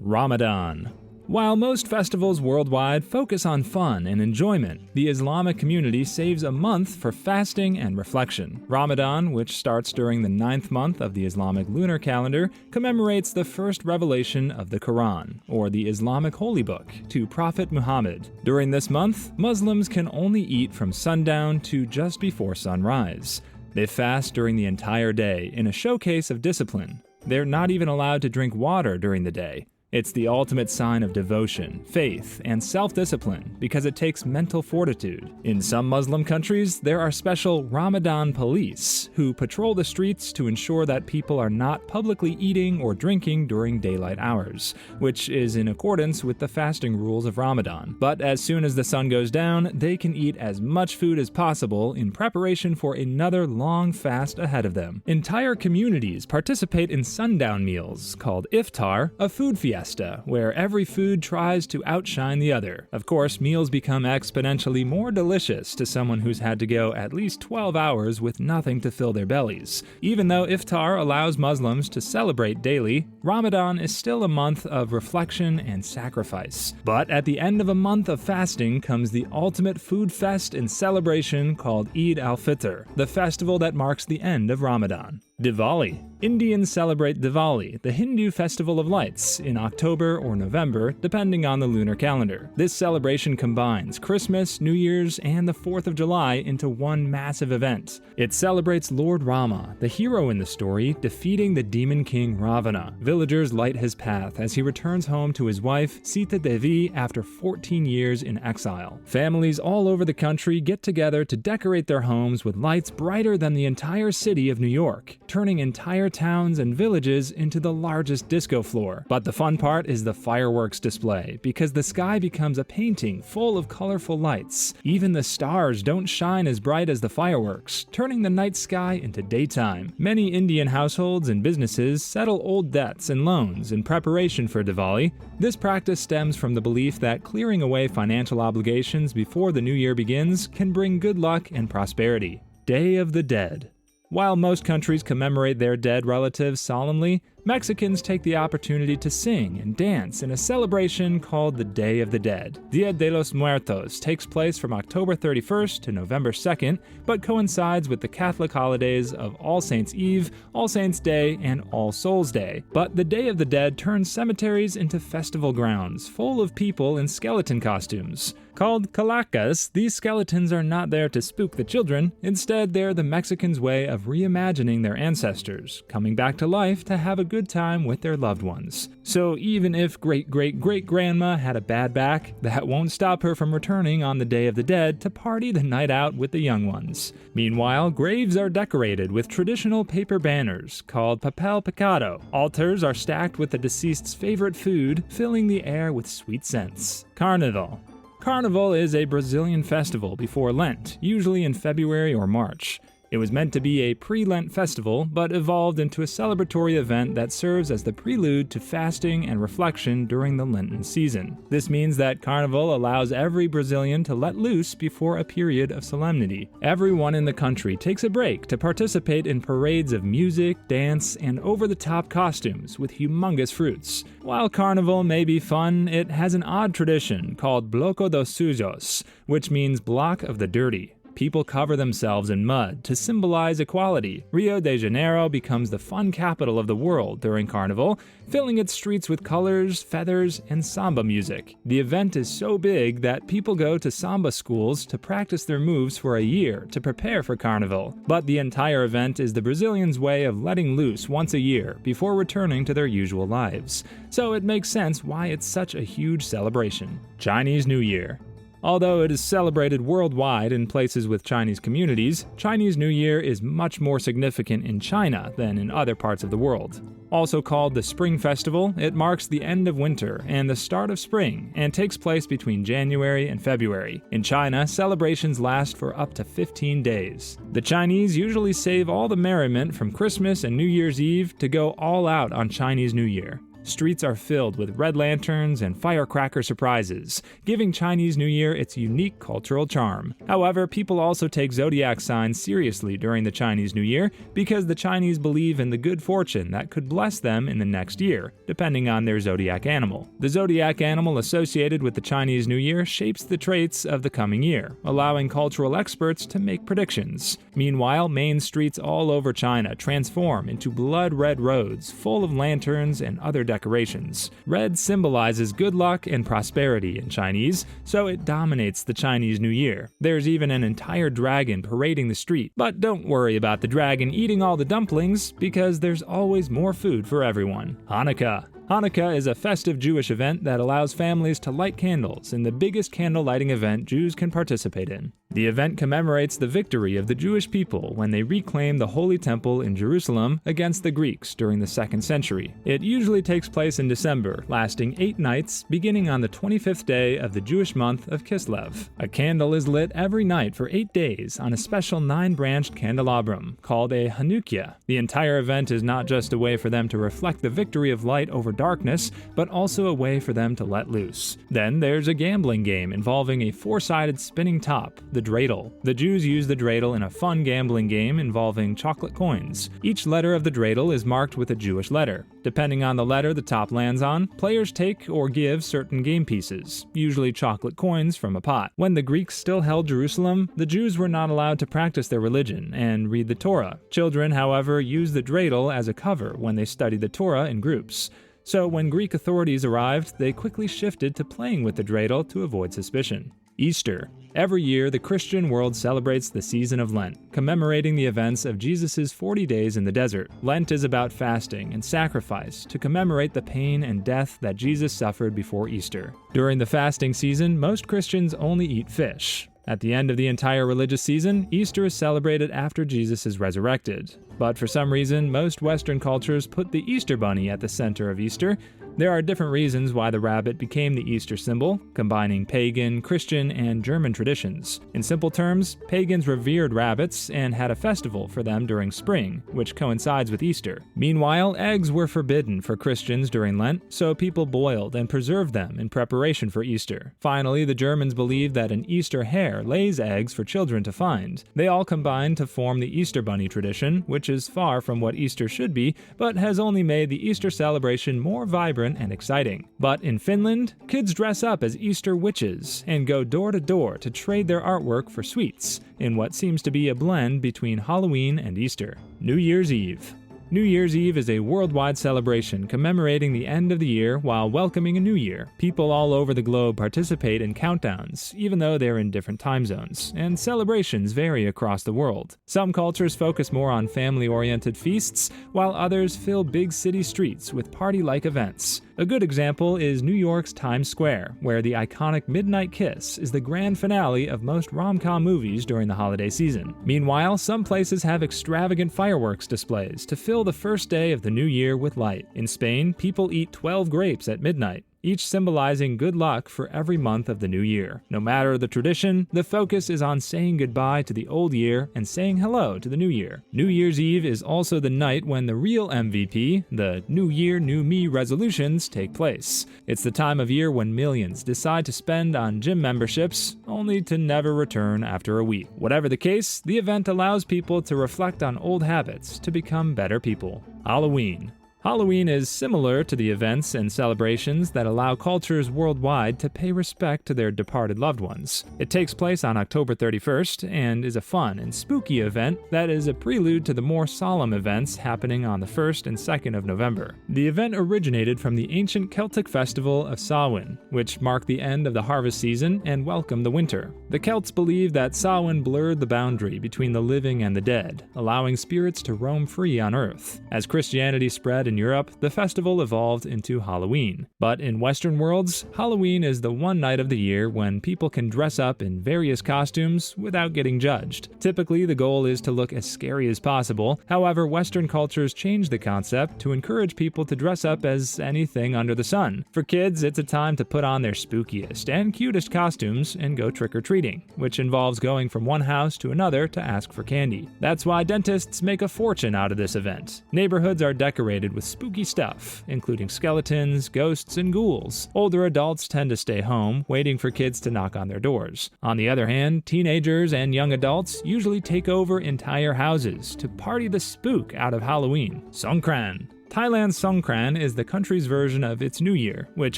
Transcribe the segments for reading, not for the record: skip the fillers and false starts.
Ramadan. While most festivals worldwide focus on fun and enjoyment, the Islamic community saves a month for fasting and reflection. Ramadan, which starts during the 9th month of the Islamic lunar calendar, commemorates the first revelation of the Quran, or the Islamic holy book, to Prophet Muhammad. During this month, Muslims can only eat from sundown to just before sunrise. They fast during the entire day in a showcase of discipline. They're not even allowed to drink water during the day. It's the ultimate sign of devotion, faith, and self-discipline because it takes mental fortitude. In some Muslim countries, there are special Ramadan police who patrol the streets to ensure that people are not publicly eating or drinking during daylight hours, which is in accordance with the fasting rules of Ramadan. But as soon as the sun goes down, they can eat as much food as possible in preparation for another long fast ahead of them. Entire communities participate in sundown meals called iftar, a food fiesta, where every food tries to outshine the other. Of course, meals become exponentially more delicious to someone who's had to go at least 12 hours with nothing to fill their bellies. Even though iftar allows Muslims to celebrate daily, Ramadan is still a month of reflection and sacrifice. But at the end of a month of fasting comes the ultimate food fest and celebration called Eid al-Fitr, the festival that marks the end of Ramadan. Diwali. Indians celebrate Diwali, the Hindu festival of lights, in October or November, depending on the lunar calendar. This celebration combines Christmas, New Year's, and the 4th of July into one massive event. It celebrates Lord Rama, the hero in the story, defeating the demon king Ravana. Villagers light his path as he returns home to his wife, Sita Devi, after 14 years in exile. Families all over the country get together to decorate their homes with lights brighter than the entire city of New York, turning entire towns and villages into the largest disco floor. But the fun part is the fireworks display, because the sky becomes a painting full of colorful lights. Even the stars don't shine as bright as the fireworks, turning the night sky into daytime. Many Indian households and businesses settle old debts and loans in preparation for Diwali. This practice stems from the belief that clearing away financial obligations before the new year begins can bring good luck and prosperity. Day of the Dead. While most countries commemorate their dead relatives solemnly, Mexicans take the opportunity to sing and dance in a celebration called the Day of the Dead. Dia de los Muertos takes place from October 31st to November 2nd, but coincides with the Catholic holidays of All Saints' Eve, All Saints' Day, and All Souls' Day. But the Day of the Dead turns cemeteries into festival grounds, full of people in skeleton costumes. Called calacas, these skeletons are not there to spook the children. Instead, they're the Mexicans' way of reimagining their ancestors, coming back to life to have a good time with their loved ones. So even if great-great-great-grandma had a bad back, that won't stop her from returning on the Day of the Dead to party the night out with the young ones. Meanwhile, graves are decorated with traditional paper banners called papel picado. Altars are stacked with the deceased's favorite food, filling the air with sweet scents. Carnival. Carnival is a Brazilian festival before Lent, usually in February or March. It was meant to be a pre-Lent festival, but evolved into a celebratory event that serves as the prelude to fasting and reflection during the Lenten season. This means that Carnival allows every Brazilian to let loose before a period of solemnity. Everyone in the country takes a break to participate in parades of music, dance, and over-the-top costumes with humongous fruits. While Carnival may be fun, it has an odd tradition called Bloco dos Sujos, which means block of the dirty. People cover themselves in mud to symbolize equality. Rio de Janeiro becomes the fun capital of the world during Carnival, filling its streets with colors, feathers, and samba music. The event is so big that people go to samba schools to practice their moves for a year to prepare for Carnival. But the entire event is the Brazilians' way of letting loose once a year before returning to their usual lives. So it makes sense why it's such a huge celebration. Chinese New Year. Although it is celebrated worldwide in places with Chinese communities, Chinese New Year is much more significant in China than in other parts of the world. Also called the Spring Festival, it marks the end of winter and the start of spring, and takes place between January and February. In China, celebrations last for up to 15 days. The Chinese usually save all the merriment from Christmas and New Year's Eve to go all out on Chinese New Year. Streets are filled with red lanterns and firecracker surprises, giving Chinese New Year its unique cultural charm. However, people also take zodiac signs seriously during the Chinese New Year because the Chinese believe in the good fortune that could bless them in the next year, depending on their zodiac animal. The zodiac animal associated with the Chinese New Year shapes the traits of the coming year, allowing cultural experts to make predictions. Meanwhile, main streets all over China transform into blood-red roads full of lanterns and other decorations. Red symbolizes good luck and prosperity in Chinese, so it dominates the Chinese New Year. There's even an entire dragon parading the street, but don't worry about the dragon eating all the dumplings, because there's always more food for everyone. Hanukkah. Hanukkah is a festive Jewish event that allows families to light candles in the biggest candle lighting event Jews can participate in. The event commemorates the victory of the Jewish people when they reclaimed the Holy Temple in Jerusalem against the Greeks during the 2nd century. It usually takes place in December, lasting 8 nights, beginning on the 25th day of the Jewish month of Kislev. A candle is lit every night for 8 days on a special 9-branched candelabrum called a Hanukkah. The entire event is not just a way for them to reflect the victory of light over darkness, but also a way for them to let loose. Then there's a gambling game involving a 4-sided spinning top, the dreidel. The Jews use the dreidel in a fun gambling game involving chocolate coins. Each letter of the dreidel is marked with a Jewish letter. Depending on the letter the top lands on, players take or give certain game pieces, usually chocolate coins from a pot. When the Greeks still held Jerusalem, the Jews were not allowed to practice their religion and read the Torah. Children, however, used the dreidel as a cover when they studied the Torah in groups. So when Greek authorities arrived, they quickly shifted to playing with the dreidel to avoid suspicion. Easter. Every year, the Christian world celebrates the season of Lent, commemorating the events of Jesus' 40 days in the desert. Lent is about fasting and sacrifice to commemorate the pain and death that Jesus suffered before Easter. During the fasting season, most Christians only eat fish. At the end of the entire religious season, Easter is celebrated after Jesus is resurrected. But for some reason, most Western cultures put the Easter bunny at the center of Easter. There are different reasons why the rabbit became the Easter symbol, combining pagan, Christian, and German traditions. In simple terms, pagans revered rabbits and had a festival for them during spring, which coincides with Easter. Meanwhile, eggs were forbidden for Christians during Lent, so people boiled and preserved them in preparation for Easter. Finally, the Germans believed that an Easter hare lays eggs for children to find. They all combined to form the Easter bunny tradition, which is far from what Easter should be, but has only made the Easter celebration more vibrant and exciting. But in Finland, kids dress up as Easter witches and go door to door to trade their artwork for sweets, in what seems to be a blend between Halloween and Easter. New Year's Eve. New Year's Eve is a worldwide celebration commemorating the end of the year while welcoming a new year. People all over the globe participate in countdowns, even though they're in different time zones, and celebrations vary across the world. Some cultures focus more on family-oriented feasts, while others fill big city streets with party-like events. A good example is New York's Times Square, where the iconic Midnight Kiss is the grand finale of most rom-com movies during the holiday season. Meanwhile, some places have extravagant fireworks displays to fill the first day of the new year with light. In Spain, people eat 12 grapes at midnight, each symbolizing good luck for every month of the new year. No matter the tradition, the focus is on saying goodbye to the old year and saying hello to the new year. New Year's Eve is also the night when the real MVP, the New Year, New Me resolutions, take place. It's the time of year when millions decide to spend on gym memberships, only to never return after a week. Whatever the case, the event allows people to reflect on old habits to become better people. Halloween. Halloween is similar to the events and celebrations that allow cultures worldwide to pay respect to their departed loved ones. It takes place on October 31st and is a fun and spooky event that is a prelude to the more solemn events happening on the 1st and 2nd of November. The event originated from the ancient Celtic festival of Samhain, which marked the end of the harvest season and welcomed the winter. The Celts believed that Samhain blurred the boundary between the living and the dead, allowing spirits to roam free on Earth. As Christianity spread in Europe, the festival evolved into Halloween. But in Western worlds, Halloween is the one night of the year when people can dress up in various costumes without getting judged. Typically, the goal is to look as scary as possible. However, Western cultures change the concept to encourage people to dress up as anything under the sun. For kids, it's a time to put on their spookiest and cutest costumes and go trick-or-treating, which involves going from one house to another to ask for candy. That's why dentists make a fortune out of this event. Neighborhoods are decorated with spooky stuff, including skeletons, ghosts, and ghouls. Older adults tend to stay home, waiting for kids to knock on their doors. On the other hand, teenagers and young adults usually take over entire houses to party the spook out of Halloween. Songkran. Thailand's Songkran is the country's version of its New Year, which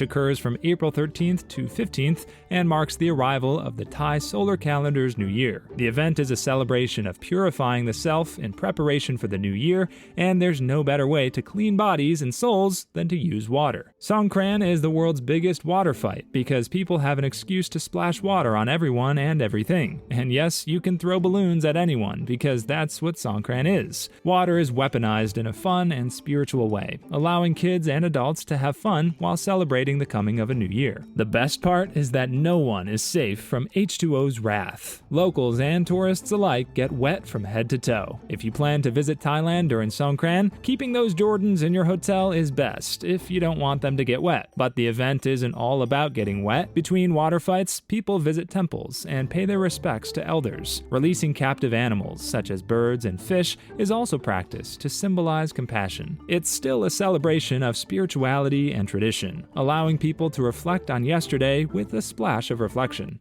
occurs from April 13th to 15th and marks the arrival of the Thai solar calendar's New Year. The event is a celebration of purifying the self in preparation for the new year, and there's no better way to clean bodies and souls than to use water. Songkran is the world's biggest water fight because people have an excuse to splash water on everyone and everything. And yes, you can throw balloons at anyone because that's what Songkran is. Water is weaponized in a fun and spiritual way, allowing kids and adults to have fun while celebrating the coming of a new year. The best part is that no one is safe from H2O's wrath. Locals and tourists alike get wet from head to toe. If you plan to visit Thailand during Songkran, keeping those Jordans in your hotel is best if you don't want them to get wet. But the event isn't all about getting wet. Between water fights, people visit temples and pay their respects to elders. Releasing captive animals, such as birds and fish, is also practiced to symbolize compassion. It's still a celebration of spirituality and tradition, allowing people to reflect on yesterday with a splash of reflection.